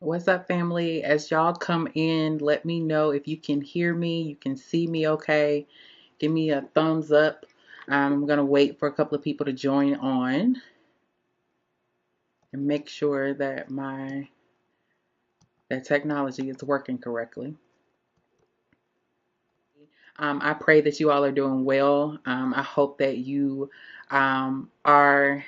What's up, family? As y'all come in, let me know if you can hear me, you can see me okay. Give me a thumbs up. I'm going to wait for a couple of people to join on and make sure that that technology is working correctly. I pray that you all are doing well. I hope that you are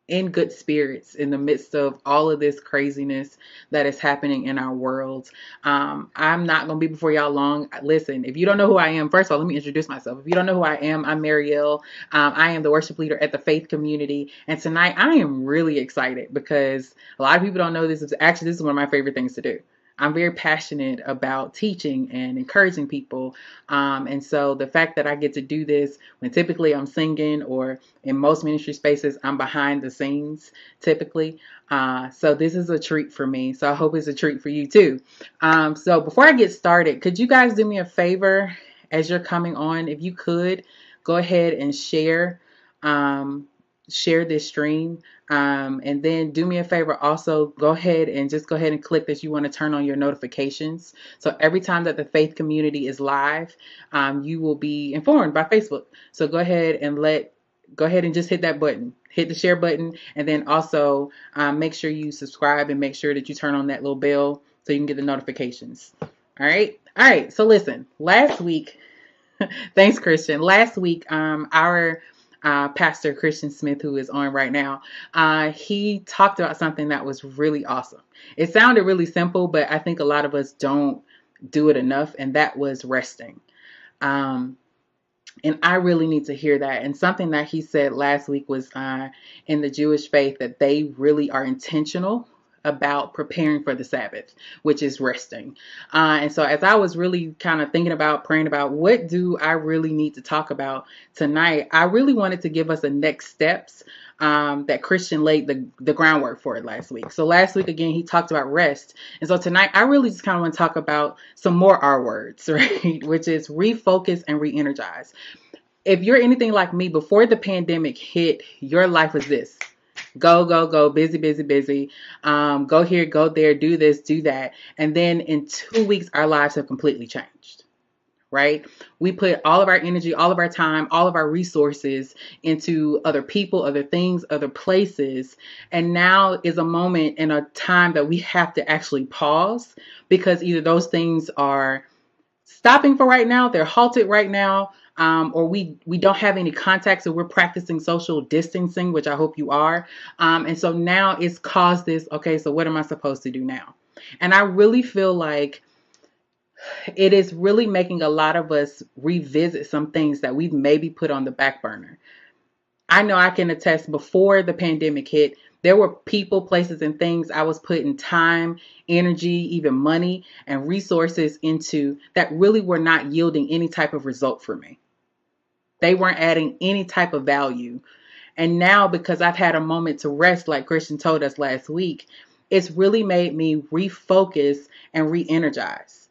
in good spirits in the midst of all of this craziness that is happening in our world. I'm not going to be before y'all long. Listen, if you don't know who I am, first of all, let me introduce myself. If you don't know who I am, I'm Marielle. I am the worship leader at the Faith Community. And tonight I am really excited because a lot of people don't know this. This is one of my favorite things to do. I'm very passionate about teaching and encouraging people. And so the fact that I get to do this when typically I'm singing, or in most ministry spaces, I'm behind the scenes typically. So this is a treat for me. So I hope it's a treat for you too. So before I get started, could you guys do me a favor as you're coming on? If you could, go ahead and share this stream. And then do me a favor, also go ahead and click that you want to turn on your notifications. So every time that the Faith Community is live, you will be informed by Facebook. So go ahead and just hit that button, hit the share button, and then also make sure you subscribe and make sure that you turn on that little bell so you can get the notifications. All right. So listen, last week, thanks, Christian. Last week, our Pastor Christian Smith, who is on right now, he talked about something that was really awesome. It sounded really simple, but I think a lot of us don't do it enough, and that was resting. And I really need to hear that. And something that he said last week was in the Jewish faith that they really are intentional about preparing for the Sabbath, which is resting. And so as I was really kind of thinking about, praying about, what do I really need to talk about tonight, I really wanted to give us a next steps that Christian laid the groundwork for it last week. So last week, again, he talked about rest. And so tonight, I really just kind of want to talk about some more R words, right? Which is refocus and reenergize. If you're anything like me, before the pandemic hit, your life was this. Go, busy. Go here, go there, do this, do that. And then in 2 weeks, our lives have completely changed, right? We put all of our energy, all of our time, all of our resources into other people, other things, other places. And now is a moment in a time that we have to actually pause, because either those things are stopping for right now, they're halted right now, or we don't have any contact, so we're practicing social distancing, which I hope you are. And so now it's caused this, okay, so what am I supposed to do now? And I really feel like it is really making a lot of us revisit some things that we've maybe put on the back burner. I know I can attest, before the pandemic hit, there were people, places, and things I was putting time, energy, even money and resources into that really were not yielding any type of result for me. They weren't adding any type of value. And now, because I've had a moment to rest, like Christian told us last week, it's really made me refocus and re-energize.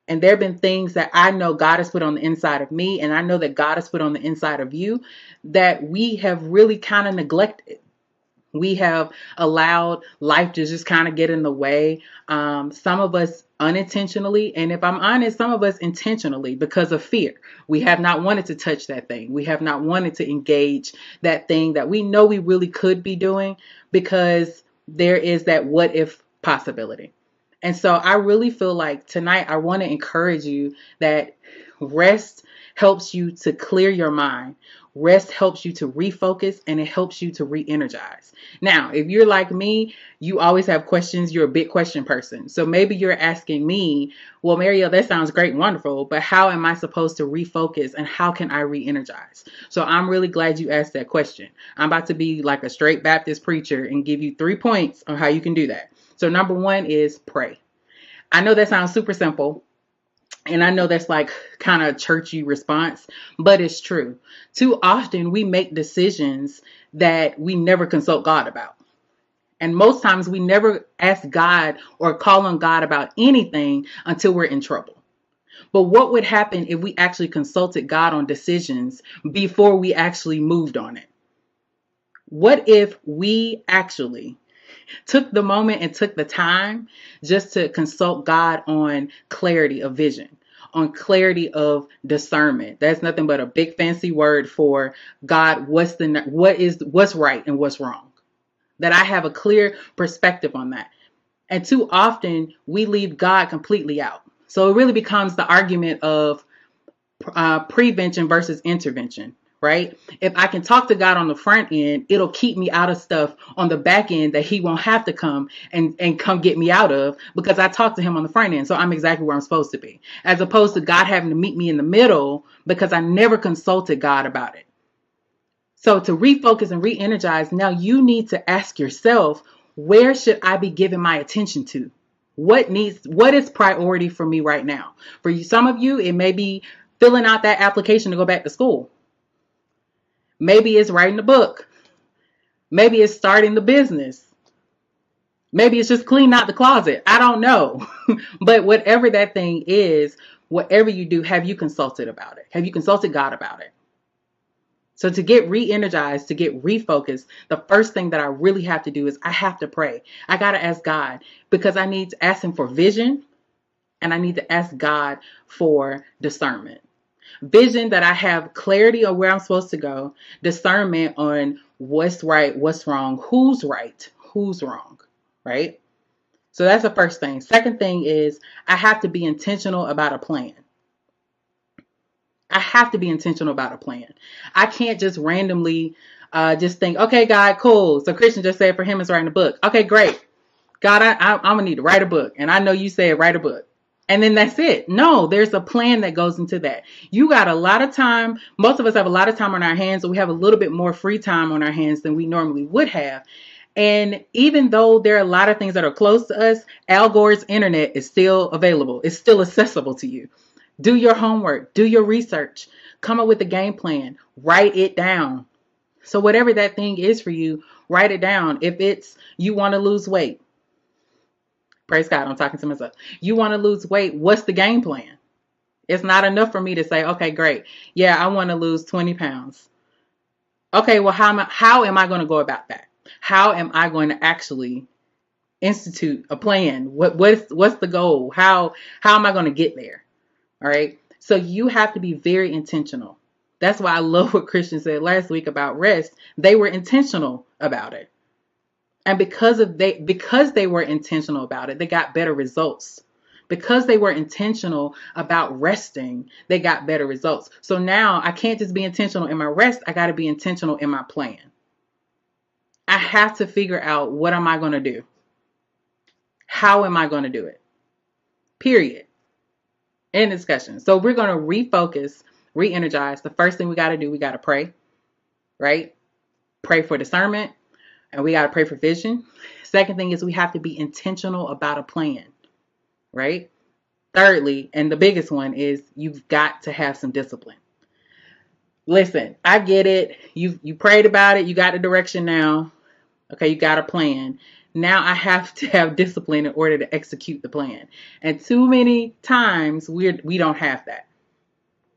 And there have been things that I know God has put on the inside of me, and I know that God has put on the inside of you, that we have really kind of neglected. We have allowed life to just kind of get in the way. Some of us unintentionally, and if I'm honest, some of us intentionally, because of fear. We have not wanted to touch that thing. We have not wanted to engage that thing that we know we really could be doing, because there is that what if possibility. And so I really feel like tonight I want to encourage you that rest helps you to clear your mind. Rest helps you to refocus, and it helps you to re-energize. Now, if you're like me, you always have questions. You're a big question person. So maybe you're asking me, well, Marielle, that sounds great and wonderful, but how am I supposed to refocus, and how can I re-energize? So I'm really glad you asked that question. I'm about to be like a straight Baptist preacher and give you 3 points on how you can do that. So number one is pray. I know that sounds super simple. And I know that's like kind of a churchy response, but it's true. Too often we make decisions that we never consult God about. And most times we never ask God or call on God about anything until we're in trouble. But what would happen if we actually consulted God on decisions before we actually moved on it? What if we actually took the moment and took the time just to consult God on clarity of vision, on clarity of discernment. That's nothing but a big fancy word for God, what's right and what's wrong. That I have a clear perspective on that. And too often we leave God completely out. So it really becomes the argument of prevention versus intervention, right? If I can talk to God on the front end, it'll keep me out of stuff on the back end that he won't have to come and come get me out of, because I talked to him on the front end. So I'm exactly where I'm supposed to be, as opposed to God having to meet me in the middle because I never consulted God about it. So to refocus and re-energize, now you need to ask yourself, where should I be giving my attention to? What is priority for me right now? For you, some of you, it may be filling out that application to go back to school. Maybe it's writing a book. Maybe it's starting the business. Maybe it's just cleaning out the closet. I don't know. But whatever that thing is, whatever you do, have you consulted about it? Have you consulted God about it? So to get re-energized, to get refocused, the first thing that I really have to do is I have to pray. I got to ask God, because I need to ask him for vision, and I need to ask God for discernment. Vision, that I have clarity on where I'm supposed to go. Discernment on what's right, what's wrong, who's right, who's wrong, right? So that's the first thing. Second thing is I have to be intentional about a plan. I have to be intentional about a plan. I can't just randomly just think, okay, God, cool. So Christian just said for him it's writing a book. Okay, great. God, I'm going to need to write a book. And I know you said write a book. And then that's it. No, there's a plan that goes into that. You got a lot of time. Most of us have a lot of time on our hands. So we have a little bit more free time on our hands than we normally would have. And even though there are a lot of things that are close to us, Al Gore's internet is still available. It's still accessible to you. Do your homework. Do your research. Come up with a game plan. Write it down. So whatever that thing is for you, write it down. If it's you want to lose weight. Praise God, I'm talking to myself. You want to lose weight. What's the game plan? It's not enough for me to say, okay, great. Yeah, I want to lose 20 pounds. Okay, well, how am I going to go about that? How am I going to actually institute a plan? What's the goal? How am I going to get there? All right. So you have to be very intentional. That's why I love what Christian said last week about rest. They were intentional about it. And because they were intentional about it, they got better results. Because they were intentional about resting, they got better results. So now I can't just be intentional in my rest. I got to be intentional in my plan. I have to figure out, what am I going to do? How am I going to do it? Period. End discussion. So we're going to refocus, re-energize. The first thing we got to do, we got to pray, right? Pray for discernment. And we got to pray for vision. Second thing is we have to be intentional about a plan, right? Thirdly, and the biggest one is you've got to have some discipline. Listen, I get it. You prayed about it. You got the direction now. Okay, you got a plan. Now I have to have discipline in order to execute the plan. And too many times we don't have that.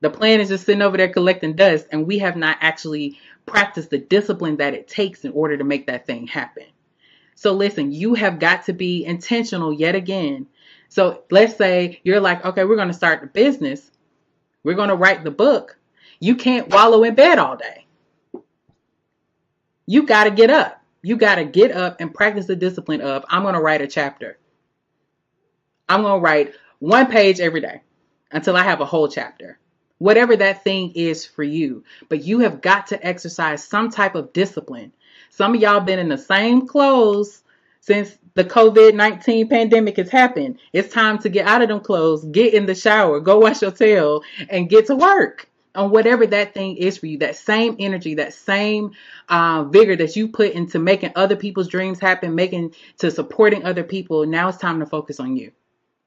The plan is just sitting over there collecting dust, and we have not actually practiced the discipline that it takes in order to make that thing happen. So listen, you have got to be intentional yet again. So let's say you're like, okay, we're going to start the business. We're going to write the book. You can't wallow in bed all day. You got to get up. You got to get up and practice the discipline of, I'm going to write a chapter. I'm going to write one page every day until I have a whole chapter. Whatever that thing is for you. But you have got to exercise some type of discipline. Some of y'all been in the same clothes since the COVID-19 pandemic has happened. It's time to get out of them clothes, get in the shower, go wash your tail, and get to work on whatever that thing is for you. That same energy, that same vigor that you put into making other people's dreams happen, making to supporting other people. Now it's time to focus on you.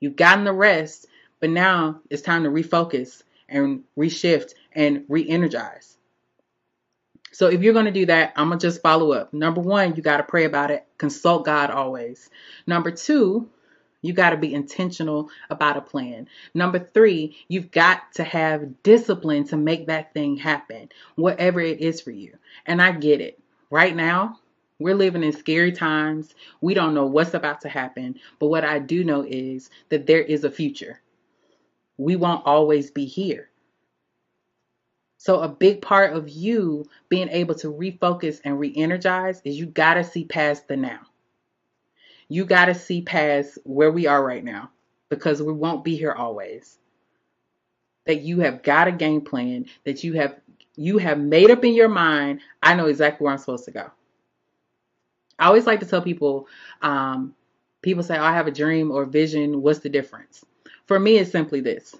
You've gotten the rest, but now it's time to refocus and reshift and re-energize. So if you're going to do that, I'm going to just follow up. Number one, you got to pray about it. Consult God always. Number two, you got to be intentional about a plan. Number three, you've got to have discipline to make that thing happen, whatever it is for you. And I get it. Right now, We're living in scary times. We don't know what's about to happen. But what I do know is that there is a future. We won't always be here. So a big part of you being able to refocus and re-energize is you got to see past the now. You got to see past where we are right now, because we won't be here always. That you have got a game plan, that you have made up in your mind. I know exactly where I'm supposed to go. I always like to tell people, people say, oh, I have a dream or vision. What's the difference? For me, it's simply this.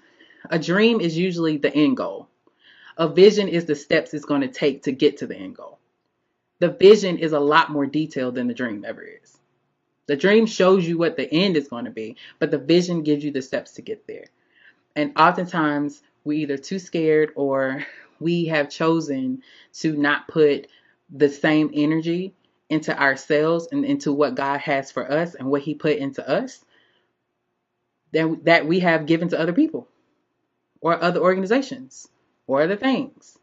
A dream is usually the end goal. A vision is the steps it's going to take to get to the end goal. The vision is a lot more detailed than the dream ever is. The dream shows you what the end is going to be, but the vision gives you the steps to get there. And oftentimes we're either too scared or we have chosen to not put the same energy into ourselves and into what God has for us and what he put into us that we have given to other people or other organizations or other things.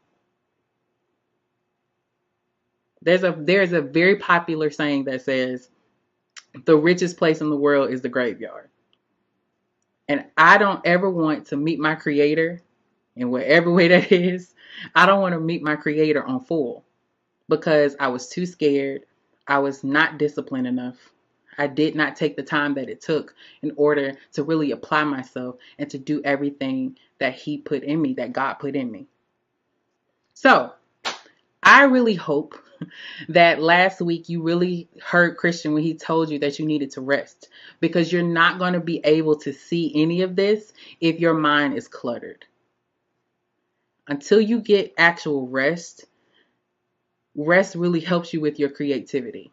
There's a very popular saying that says, the richest place in the world is the graveyard. And I don't ever want to meet my creator in whatever way that is. I don't want to meet my creator on full because I was too scared. I was not disciplined enough. I did not take the time that it took in order to really apply myself and to do everything that he put in me, that God put in me. So I really hope that last week you really heard Christian when he told you that you needed to rest, because you're not going to be able to see any of this if your mind is cluttered. Until you get actual rest, rest really helps you with your creativity.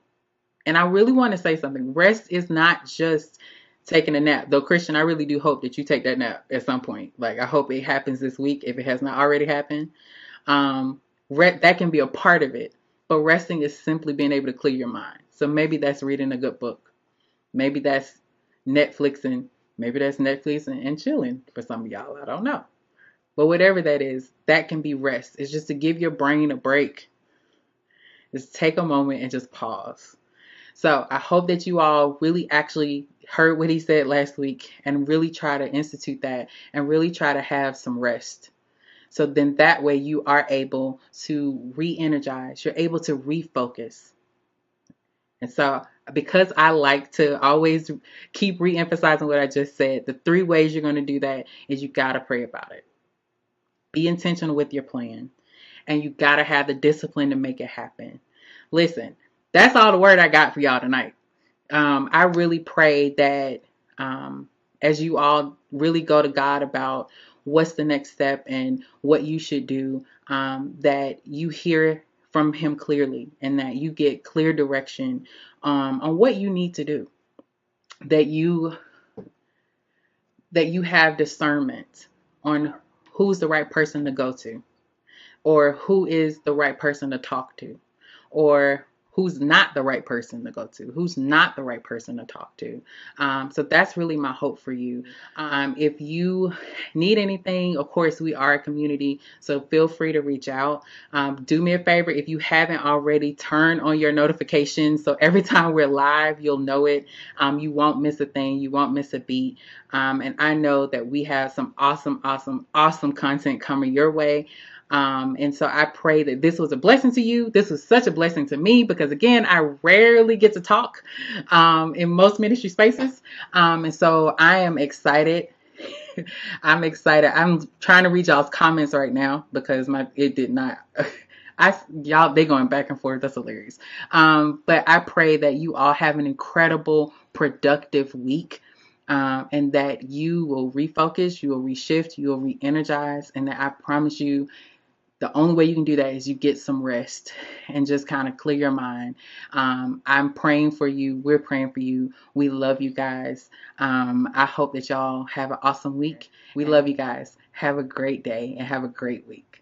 And I really want to say something. Rest is not just taking a nap. Though, Christian, I really do hope that you take that nap at some point. Like, I hope it happens this week if it has not already happened. That can be a part of it. But resting is simply being able to clear your mind. So maybe that's reading a good book. Maybe that's Netflixing. Maybe that's Netflixing and chilling for some of y'all. I don't know. But whatever that is, that can be rest. It's just to give your brain a break. Just take a moment and just pause. So I hope that you all really actually heard what he said last week and really try to institute that and really try to have some rest. So then that way you are able to re-energize. You're able to refocus. And so because I like to always keep re-emphasizing what I just said, the 3 ways you're going to do that is you got to pray about it. Be intentional with your plan. And you got to have the discipline to make it happen. Listen, that's all the word I got for y'all tonight. I really pray that as you all really go to God about what's the next step and what you should do, that you hear from him clearly and that you get clear direction on what you need to do. That you have discernment on who's the right person to go to, or who is the right person to talk to, or who's not the right person to go to, who's not the right person to talk to. So that's really my hope for you. If you need anything, of course, we are a community, so feel free to reach out. Do me a favor, if you haven't already, turn on your notifications. So every time we're live, you'll know it. You won't miss a thing. You won't miss a beat. And I know that we have some awesome content coming your way. And so I pray that this was a blessing to you. This was such a blessing to me because, again, I rarely get to talk in most ministry spaces. And so I am excited. I'm excited. I'm trying to read y'all's comments right now because it did not. Y'all, they going back and forth. That's hilarious. But I pray that you all have an incredible, productive week. And that you will refocus, you will reshift, you will re-energize, and that I promise you, the only way you can do that is you get some rest and just kind of clear your mind. I'm praying for you. We're praying for you. We love you guys. I hope that y'all have an awesome week. We love you guys. Have a great day and have a great week.